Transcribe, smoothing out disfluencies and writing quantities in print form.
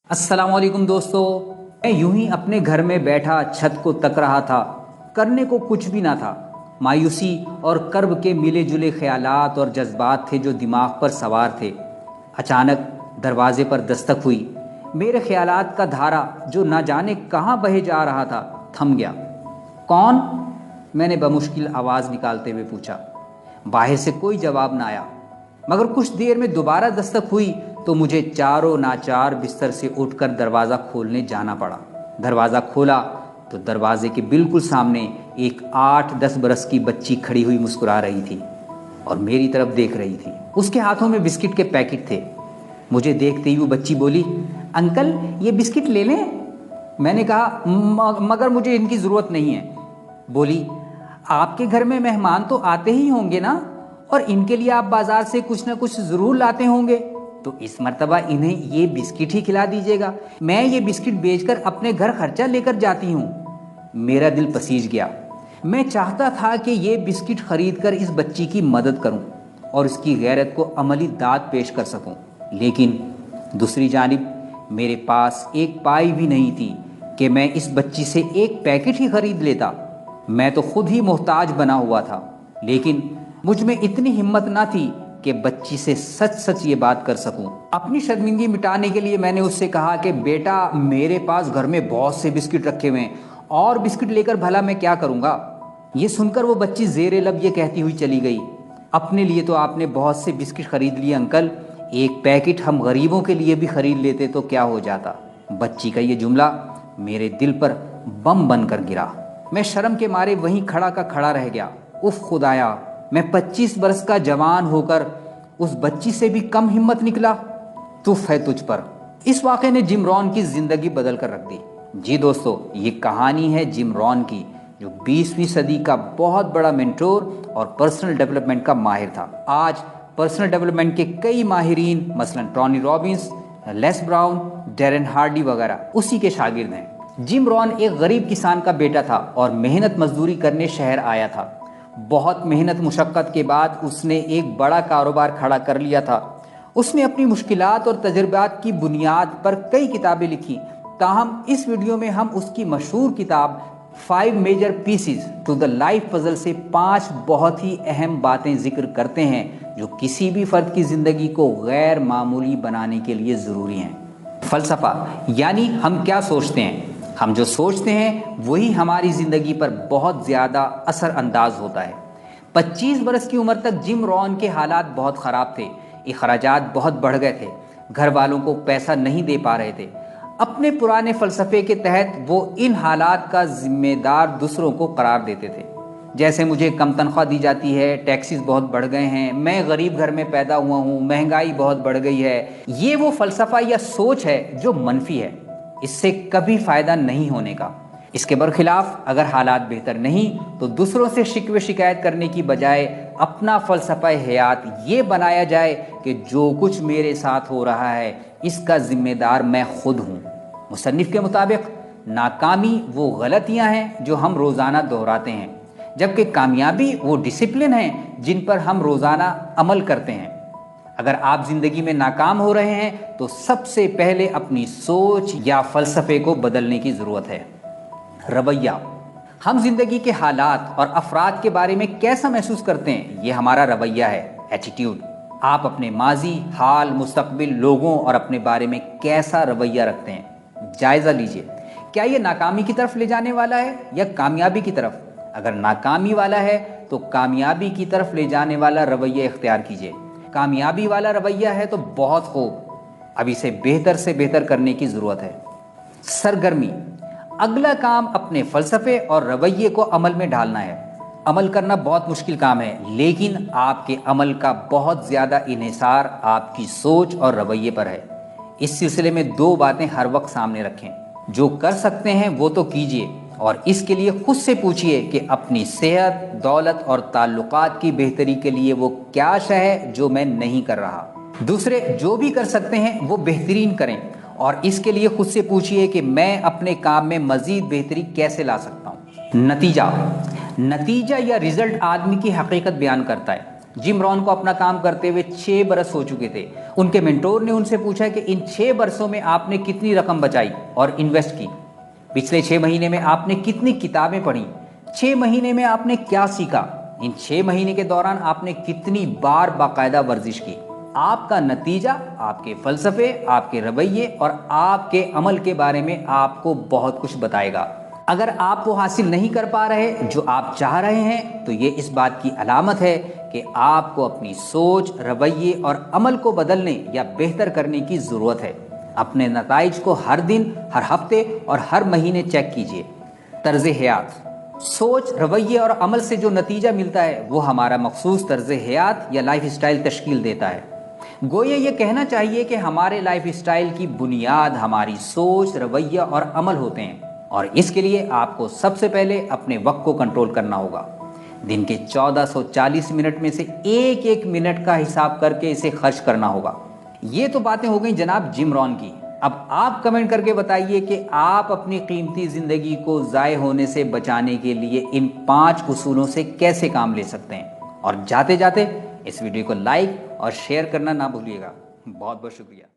अस्सलाम वालेकुम दोस्तों। मैं यूं ही अपने घर में बैठा छत को तक रहा था। करने को कुछ भी ना था। मायूसी और कर्ब के मिले जुले ख्यालात और जज्बात थे जो दिमाग पर सवार थे। अचानक दरवाजे पर दस्तक हुई। मेरे ख्यालात का धारा जो ना जाने कहाँ बहे जा रहा था थम गया। कौन? मैंने बमुश्किल आवाज़ निकालते हुए पूछा। बाहर से कोई जवाब ना आया, मगर कुछ देर में दोबारा दस्तक हुई तो मुझे चारों नाचार बिस्तर से उठकर दरवाज़ा खोलने जाना पड़ा। दरवाज़ा खोला तो दरवाजे के बिल्कुल सामने एक 8-10 बरस की बच्ची खड़ी हुई मुस्कुरा रही थी और मेरी तरफ देख रही थी। उसके हाथों में बिस्किट के पैकेट थे। मुझे देखते ही वो बच्ची बोली, अंकल ये बिस्किट ले लें? मैंने कहा, मगर मुझे इनकी ज़रूरत नहीं है। बोली, आपके घर में मेहमान तो आते ही होंगे ना, और इनके लिए आप बाज़ार से कुछ ना कुछ ज़रूर लाते होंगे, तो इस मर्तबा इन्हें ये बिस्किट ही खिला दीजिएगा। मैं ये बिस्किट बेचकर अपने घर खर्चा लेकर जाती हूँ। मेरा दिल पसीज गया। मैं चाहता था कि ये बिस्किट खरीद कर इस बच्ची की मदद करूँ और इसकी गैरत को अमली दाद पेश कर सकूँ, लेकिन दूसरी जानिब मेरे पास एक पाई भी नहीं थी कि मैं इस बच्ची से एक पैकेट ही खरीद लेता। मैं तो खुद ही मोहताज बना हुआ था, लेकिन मुझ में इतनी हिम्मत ना थी कि बच्ची से सच सच ये बात कर सकूं। अपनी शर्मिंदगी मिटाने के लिए मैंने उससे कहा कि बेटा, मेरे पास घर में बहुत से बिस्किट रखे हुए हैं और बिस्किट लेकर भला मैं क्या करूंगा। ये सुनकर वो बच्ची ज़ेरे लब ये कहती हुई चली गई, अपने लिए तो आपने बहुत से बिस्किट खरीद लिए अंकल, एक पैकेट हम गरीबों के लिए भी खरीद लेते तो क्या हो जाता। बच्ची का ये जुमला मेरे दिल पर बम बनकर गिरा। मैं शर्म के मारे वहीं खड़ा का खड़ा रह गया। उफ खुदाया, मैं 25 बरस का जवान होकर उस बच्ची से भी कम हिम्मत निकला। तुफ है तुझ पर। इस वाक़े ने जिम रॉन की ज़िंदगी बदल कर रख दी। जी दोस्तों, ये कहानी है जिम रॉन की, जो 20वीं सदी का बहुत बड़ा मेंटोर और पर्सनल डेवलपमेंट का माहिर था। आज पर्सनल डेवलपमेंट के कई माहिरीन, मसलन Tony Robbins, Les Brown, Darren Hardy वगैरह उसी के शागिर्द हैं। जिम रॉन एक गरीब किसान का बेटा था और मेहनत मजदूरी करने शहर आया था। बहुत मेहनत मुशक्क़त के बाद उसने एक बड़ा कारोबार खड़ा कर लिया था। उसने अपनी मुश्किलात और तजुर्बात की बुनियाद पर कई किताबें लिखी। ताहम इस वीडियो में हम उसकी मशहूर किताब 5 major pieces to the life puzzle से 5 बहुत ही अहम बातें जिक्र करते हैं जो किसी भी फ़र्द की ज़िंदगी को गैर मामूली बनाने के लिए ज़रूरी हैं। फ़लसफ़ा यानी हम क्या सोचते हैं। हम जो सोचते हैं वही हमारी ज़िंदगी पर बहुत ज़्यादा असर अंदाज होता है। 25 बरस की उम्र तक जिम रॉन के हालात बहुत ख़राब थे। अखराजात बहुत बढ़ गए थे। घर वालों को पैसा नहीं दे पा रहे थे। अपने पुराने फ़लसफ़े के तहत वो इन हालात का ज़िम्मेदार दूसरों को करार देते थे। जैसे मुझे कम तनख्वाह दी जाती है, टैक्सेस बहुत बढ़ गए हैं, मैं गरीब घर में पैदा हुआ हूँ, महंगाई बहुत बढ़ गई है। ये वो फ़लसफ़ा या सोच है जो मनफी है। इससे कभी फ़ायदा नहीं होने का। इसके बरखिलाफ़ अगर हालात बेहतर नहीं तो दूसरों से शिकवे शिकायत करने की बजाय अपना फ़लसफ़ा हयात ये बनाया जाए कि जो कुछ मेरे साथ हो रहा है इसका ज़िम्मेदार मैं खुद हूँ। मुसन्निफ़ के मुताबिक नाकामी वो गलतियाँ हैं जो हम रोज़ाना दोहराते हैं, जबकि कामयाबी वो डिसिप्लिन हैं जिन पर हम रोज़ाना अमल करते हैं। अगर आप ज़िंदगी में नाकाम हो रहे हैं तो सबसे पहले अपनी सोच या फ़लसफ़े को बदलने की ज़रूरत है। रवैया, हम ज़िंदगी के हालात और अफराद के बारे में कैसा महसूस करते हैं, ये हमारा रवैया है, एटीट्यूड। आप अपने माजी, हाल, मुस्तकबिल, लोगों और अपने बारे में कैसा रवैया रखते हैं, जायज़ा लीजिए। क्या ये नाकामी की तरफ ले जाने वाला है या कामयाबी की तरफ? अगर नाकामी वाला है तो कामयाबी की तरफ ले जाने वाला रवैया इख्तियार कीजिए। कामयाबी वाला रवैया है तो बहुत खूब, अब इसे बेहतर से बेहतर करने की ज़रूरत है। सरगर्मी, अगला काम अपने फ़लसफ़े और रवैये को अमल में ढालना है। अमल करना बहुत मुश्किल काम है, लेकिन आपके अमल का बहुत ज़्यादा इन्हिसार आपकी सोच और रवैये पर है। इस सिलसिले में 2 बातें हर वक्त सामने रखें। जो कर सकते हैं वो तो कीजिए, और इसके लिए खुद से पूछिए कि अपनी सेहत, दौलत और ताल्लुकात की बेहतरी के लिए वो क्या शय है जो मैं नहीं कर रहा। दूसरे, जो भी कर सकते हैं वो बेहतरीन करें, और इसके लिए खुद से पूछिए कि मैं अपने काम में मज़ीद बेहतरी कैसे ला सकता हूँ। नतीजा या रिज़ल्ट आदमी की हकीकत बयान करता है। जिम रॉन को अपना काम करते हुए 6 बरस हो चुके थे। उनके मेंटोर ने उनसे पूछा कि इन 6 बरसों में आपने कितनी रकम बचाई और इन्वेस्ट की। पिछले 6 महीने में आपने कितनी किताबें पढ़ी। 6 महीने में आपने क्या सीखा। इन 6 महीने के दौरान आपने कितनी बार बाकायदा वर्जिश की। आपका नतीजा आपके फलसफे, आपके रवैये और आपके अमल के बारे में आपको बहुत कुछ बताएगा। अगर आप वो हासिल नहीं कर पा रहे जो आप चाह रहे हैं तो ये इस बात की अलामत है कि आपको अपनी सोच, रवैये और अमल को बदलने या बेहतर करने की ज़रूरत है। अपने नताइज को हर दिन, हर हफ्ते और हर महीने चेक कीजिए। तर्ज़ हयात, सोच, रवैये और अमल से जो नतीजा मिलता है वो हमारा मखसूस तर्ज़ हयात या लाइफ स्टाइल तश्कील देता है। गोया ये कहना चाहिए कि हमारे लाइफ स्टाइल की बुनियाद हमारी सोच, रवैया और अमल होते हैं, और इसके लिए आपको सबसे पहले अपने वक्त को कंट्रोल करना होगा। दिन के 1440 मिनट में से एक एक मिनट का हिसाब करके इसे खर्च करना होगा। ये तो बातें हो गई जनाब जिम रॉन की। अब आप कमेंट करके बताइए कि आप अपनी कीमती ज़िंदगी को ज़ाय होने से बचाने के लिए इन 5 उसूलों से कैसे काम ले सकते हैं। और जाते जाते इस वीडियो को लाइक और शेयर करना ना भूलिएगा। बहुत बहुत शुक्रिया।